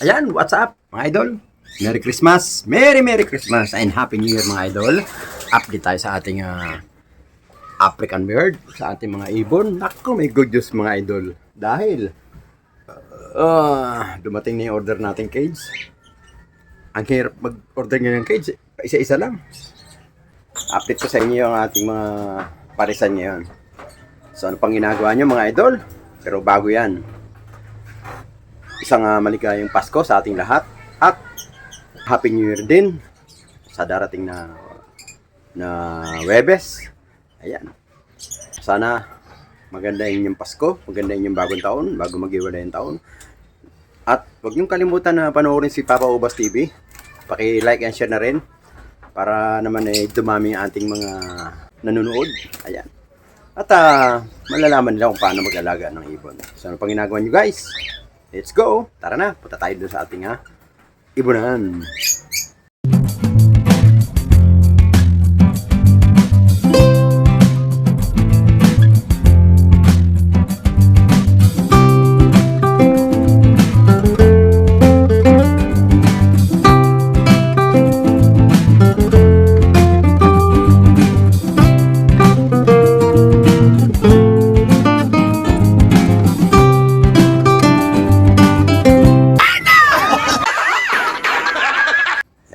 Ayan, what's up mga idol? Merry Christmas! Merry Christmas and Happy New Year mga idol. Update tayo sa ating African bird, sa ating mga ibon. Naku, may good news mga idol. Dahil dumating na yung order nating cage. Ang hirap mag-order nyo ng cage, isa-isa lang. Update ko sa inyo yung ating mga parisan ngayon. So ano pang ginagawa nyo mga idol? Pero bago yan, isang maligayang Pasko sa ating lahat at Happy New Year din sa darating na Webes. Ayan. Sana maganda yung Pasko, maganda yung bagong taon, bago maghiwalay yung taon. At huwag niyong kalimutan na panoorin si Papa Ubas TV. Paki-like and share na rin para naman dumami ang ating mga nanonood. Ayan. At malalaman nila kung paano mag-alaga ng ibon. So ano pang ginagawa niyo guys? Let's go! Tara na, punta tayo doon sa ating ibunan.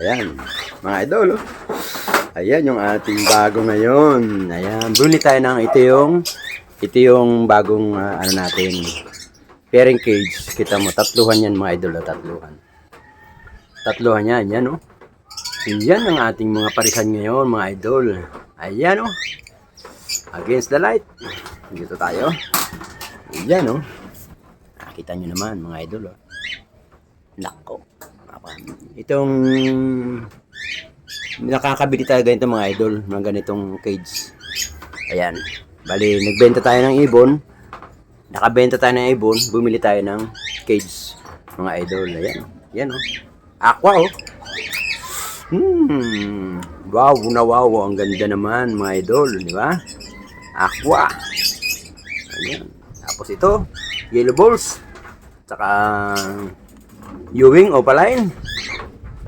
Ayan, mga idol, oh. Ayan yung ating bago ngayon. Ayan, bumili tayo ng ito yung bagong ano natin, pairing cage. Kita mo, tatluhan yan mga idol, tatluhan. Tatluhan yan, yan oh. Yan ang ating mga parisan ngayon mga idol. Ayan oh. Against the light. Dito tayo. Ayan oh. Nakita nyo naman mga idol oh. Nako. Itong nakakabili tayo ganito mga idol, mga ganitong cage. Ayan. Bali, nagbenta tayo ng ibon. Nakabenta tayo ng ibon, bumili tayo ng cage mga idol. Ayan. Yan oh. Aqua oh. Wow na wow. Ang ganda naman mga idol, di ba? Aqua. Ayan. Tapos ito, yellow balls. Saka Ewing, opaline,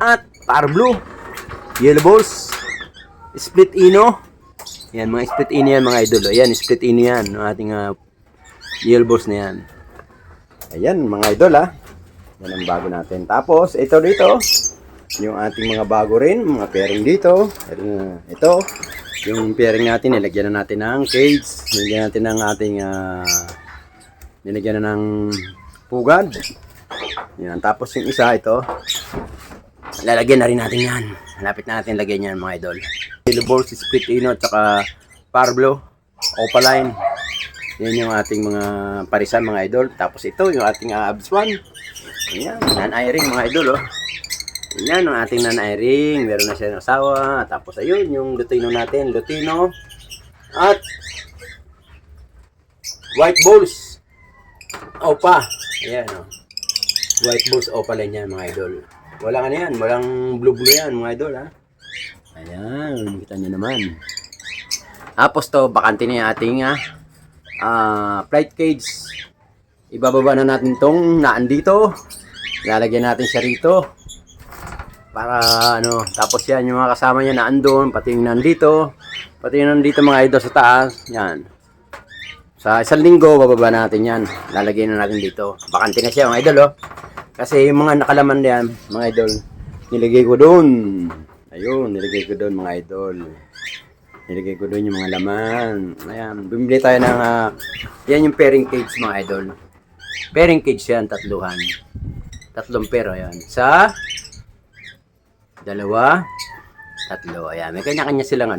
at par blue, yellow balls, split ino. Yan, mga split ino yan mga idol. Ayan, split ino yan, ang ating yellow balls na yan. Ayan mga idol yan ang bago natin. Tapos, ito dito, yung ating mga bago rin, mga pairing dito. Ito, yung pairing natin, nilagyan na natin ng cage, nilagyan natin ng ating, nilagyan na ng pugad. Yan. Tapos yung isa, ito, lalagyan na rin natin yan. Malapit na natin lagyan yan mga idol. Yellow balls, split ino, at saka parblo, opaline. Yan yung ating mga parisan mga idol. Tapos ito, yung ating abswan. Ayan, non-airing mga idol oh. Yan ang ating non-airing. Meron na siya ng asawa. Tapos ayun, yung lutino natin, lutino. At white balls. Opa. Ayan oh. White balls opaline yan mga idol. Walang ano yan, walang blue yan mga idol Ayan, kita nyo naman. Tapos to, bakante na yung ating flight cage. Ibababa na natin tong naan dito. Lalagyan natin siya rito. Para ano, tapos yan yung mga kasama niya naan doon, pati yung nandito. Pati yung nandito mga idol sa taas. Yan. Sa isang linggo, bababa natin yan. Lalagyan na natin dito. Bakante na siya mga idol Kasi yung mga nakalaman yan, mga idol, nilagay ko doon. Ayun, nilagay ko doon mga idol. Nilagay ko doon yung mga laman. Ayan, bumili tayo ng, yan yung pairing cage mga idol. Pairing cage yan, tatluhan. Tatlong pero yan. Sa, dalawa, tatlo. Ayan, may kanya-kanya silang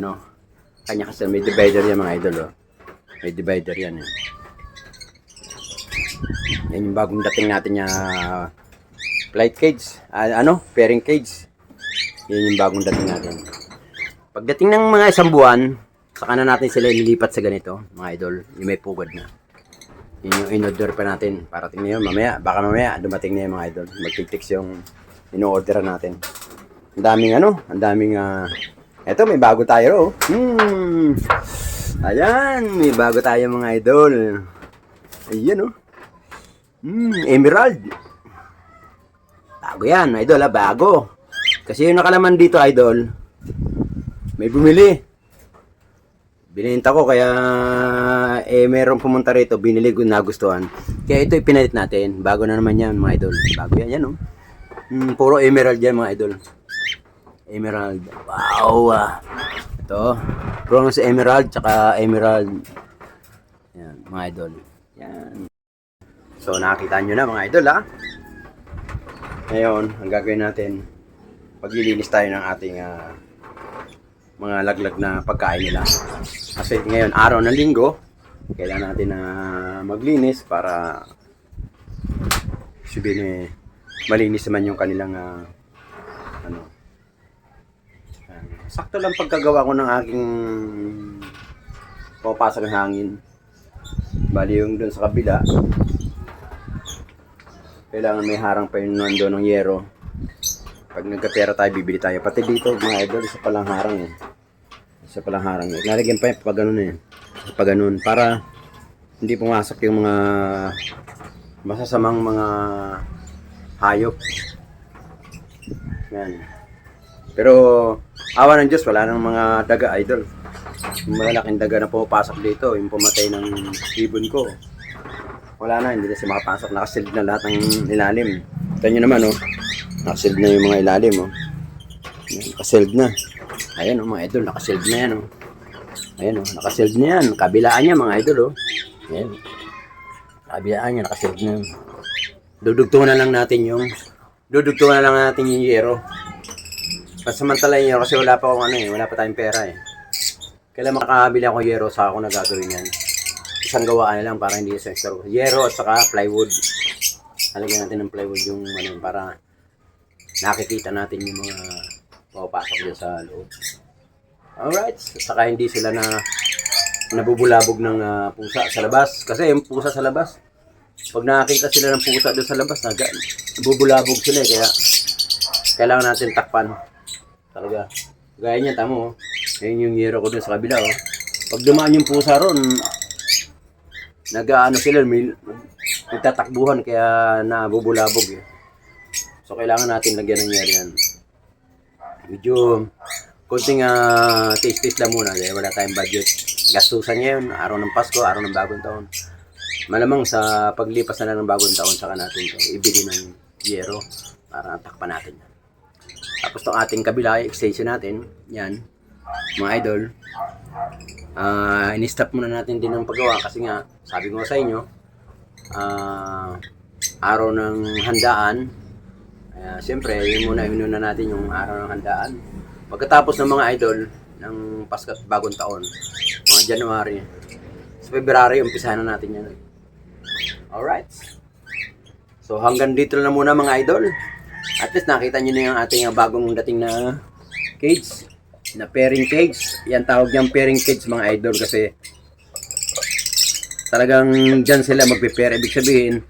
kanya-kanya may divider yan mga idol May divider yan Yan yung bagong dating natin flight cage, pairing cage. Yan yung bagong dating natin. Pagdating ng mga isang buwan, saka na natin sila ililipat sa ganito, mga idol. Yung may pugad na. Yun yung in-order pa natin. Para tingnan yun, baka mamaya dumating na yung mga idol. Magtitiks yung in-order natin. Ang daming eto may bago tayo Ayan, may bago tayo mga idol. Ayan Emerald. Bago yan, idol ha, bago. Kasi yung nakalaman dito, idol, may bumili. Bininta ko, kaya merong pumunta rito, binili ko, nagustuhan. Kaya ito ipinalit natin. Bago na naman yan, mga idol. Bago yan, yan, oh. Puro emerald yan, mga idol. Emerald. Wow, ito. Bronze emerald, tsaka emerald. Yan, mga idol. Yan. So, nakakita nyo na, mga idol, ha? Ngayon, ang gagawin natin, paglilinis tayo ng ating mga laglag na pagkain nila. Kasi ngayon, araw ng linggo, kailangan natin na maglinis para sabihin malinis naman yung kanilang sakto lang pagkagawa ko ng aking papasok ng hangin. Bali yung dun sa kabila, kailangan may harang pa yung nandun ng yero. Pag nagkapera tayo, bibili tayo. Pati dito, mga idol, isa palang harang eh. Isa palang harang eh. Lalagyan pa yung pag ganun eh. Pag ganun. Para hindi pumasok yung mga masasamang mga hayop. Yan. Pero, awa ng Diyos, wala nang mga daga, idol. Yung malalaking daga na pumapasok dito, yung pumatay ng ibon ko. Wala na, hindi na siya makapasok. Nakasilid na lahat ng ilalim. Ito nyo naman, oh. Nakasilid na yung mga ilalim, oh. Nakasilid na. Ayan, oh, mga idol. Nakasilid na yan, oh. Ayan, oh. Nakasilid na yan. Kabilaan niya, mga idol, oh. Ayan. Kabilaan niya, nakasilid na yan. Dudugtungan na lang natin yung yero. Pasamantala yun, kasi wala pa akong wala pa tayong pera, eh. Kailan makakabili ako yero, sa ako na gagawin yan. Isang gawaan na lang para hindi sa extra. Yero at saka plywood. Halagyan natin ng plywood yung para nakikita natin yung mga papasok dyan sa loob. Alright. Saka hindi sila nabubulabog ng pusa sa labas. Kasi yung pusa sa labas, pag nakakita sila ng pusa doon sa labas, nabubulabog sila. Kaya kailangan natin takpan. Talaga. Gaya niya, tamo. Ayun yung yero ko doon sa kabila. Pag dumaan yung pusa ron, sila, nagtatakbuhan kaya nabubulabog eh. So kailangan natin lagyan ng yero yan. Medyo konting taste lang muna dahil wala tayong budget. Gastusan ngayon, araw ng Pasko, araw ng bagong taon. Malamang sa paglipas na lang ng bagong taon, saka natin ito ibili ng yero para takpan natin. Tapos itong ating kabila, extension natin, yan, mga idol. In-stop muna natin din ang paggawa kasi nga, sabi ko sa inyo, araw ng handaan. Siyempre, inuna natin yung araw ng handaan. Pagkatapos ng mga idol, ng Pasko at Bagong Taon, mga January, sa February, umpisahan na natin yan. Alright. So, hanggang dito na muna mga idol. At least nakita nyo na yung ating bagong dating na cage. Na pairing cage. Yan tawag niyang pairing cage mga idol kasi talagang dyan sila magpe-pair. Ibig sabihin,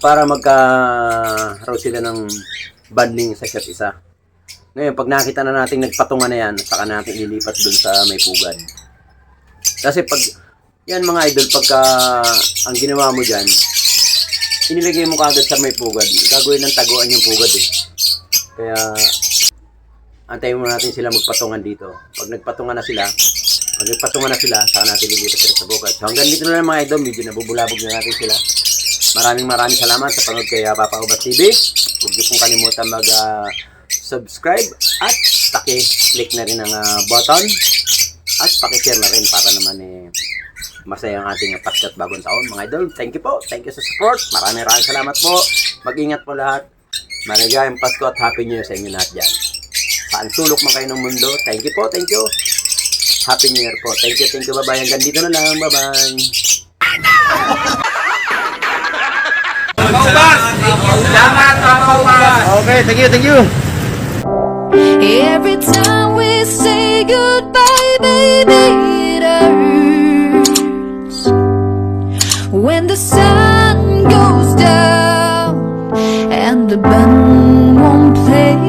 para magkaroon sila ng bonding sa isa't isa. Ngayon, pag nakita na natin nagpatungan na yan, saka natin ilipat dun sa may pugad. Kasi pag, yan mga idol, pagka ang ginawa mo dyan, inilagay mo kagad sa may pugad. Gagawin ng taguan yung pugad eh. Kaya, antayin mo natin sila magpatungan dito. Pag nagpatungan na sila, saka natin lilipat sila sa bukad. So hanggang dito na lang mga idol, medyo nabubulabog na natin sila. Maraming salamat sa panood kay Papa Ubat TV. Huwag niyo pong kalimutan mag-subscribe at paki-click na rin ang button at paki-share na rin para naman masaya ang ating Pasko at Bagong Taon. Mga idol, thank you po. Thank you sa support. Maraming salamat po. Mag-ingat po lahat. Maligayang Pasko at Happy New Year sa inyo lahat dyan. Saan sulok man kayo ng mundo. Thank you po. Thank you. Happy New Year po. Thank you. Thank you. Bye-bye. Hanggang dito na lang. Bye-bye. Okay. Thank you. Thank you. Every time we say goodbye, baby, it hurts. When the sun goes down and the band won't play.